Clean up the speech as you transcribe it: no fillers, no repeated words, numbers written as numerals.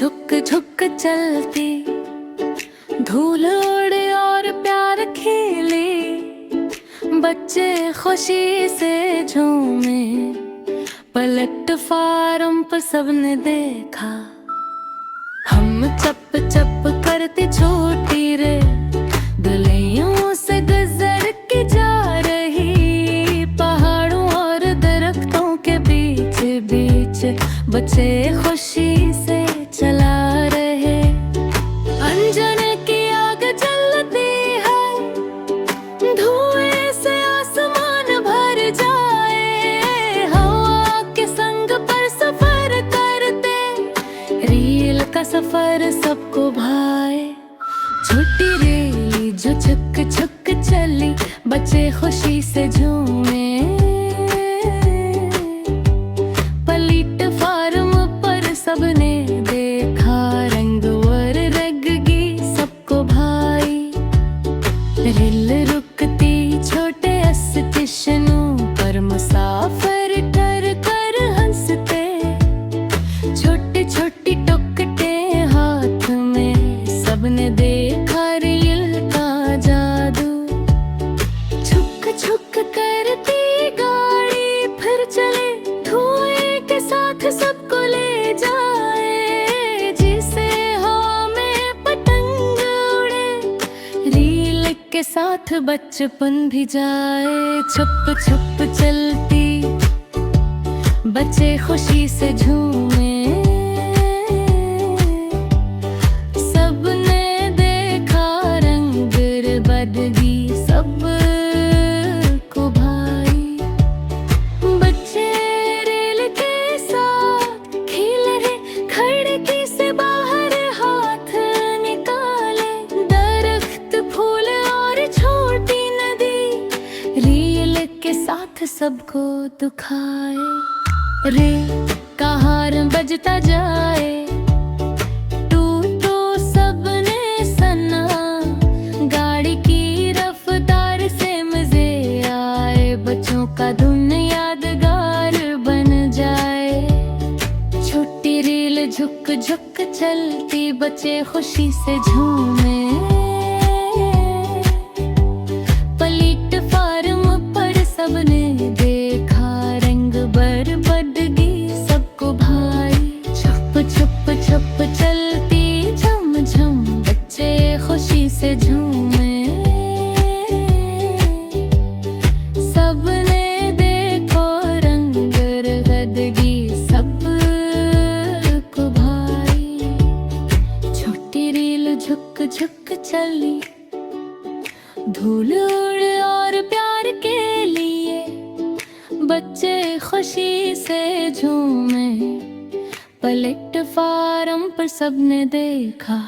झुक झुक चलती, धूल उड़े और प्यार खेले, बच्चे खुशी से झूमे, प्लेटफार्म पर सबने देखा। हम चप चप करते छोटी रे गलियों से गुजर के जा रही, पहाड़ों और दरख्तों के बीच बीच बच्चे खुशी से चला रहे। अंजन की आग जलती है, धुएं से आसमान भर जाए, हवा के संग पर सफर करते, रील का सफर सबको भाए। छोटी रेली जो छुक छुक चली, बच्चे खुशी से झूमे, प्लेटफार्म पर सबने देखा, रंग वर रंगी सबको भाई। रेल रुकती छोटे स्टेशनों पर, मुसाफिर ठहर कर हंसते, छोटी छोटी टुकटे हाथ में, सबने देखा रेल का जादू। छुक छुक करती गाड़ी फिर चले, धुएं के साथ सबको ले जाए, जिसे हवा में पतंग उड़े, रील के साथ बचपन भी जाए। छुप छुप चलती, बच्चे खुशी से झूमे, सबने देखा रंग बदगी सबको भाई। बच्चे रेल के साथ खेल रहे, खिड़की से बाहर हाथ निकाले, दरख्त फूल और छोटी नदी, रील के साथ सबको दुखाए। रे का हार्न बजता जाए, टूटो सबने सना, गाड़ी की रफ्तार से मजे आए, बच्चों का धुन यादगार बन जाए। छोटी रेल झुक झुक चलती, बच्चे खुशी से झूमे, प्लेटफार्म पर सबने देखा, रंग बर बदगी सबको भाई। छुप छुप छुप चलती झम झम, बच्चे खुशी से झूमे, सबने देखो रंग बदगी सबको भाई। छोटी रेल झुक झुक चली, धूल उड़े और प्यार के लिए, बच्चे खुशी से झूमे, प्लेटफार्म पर सबने देखा।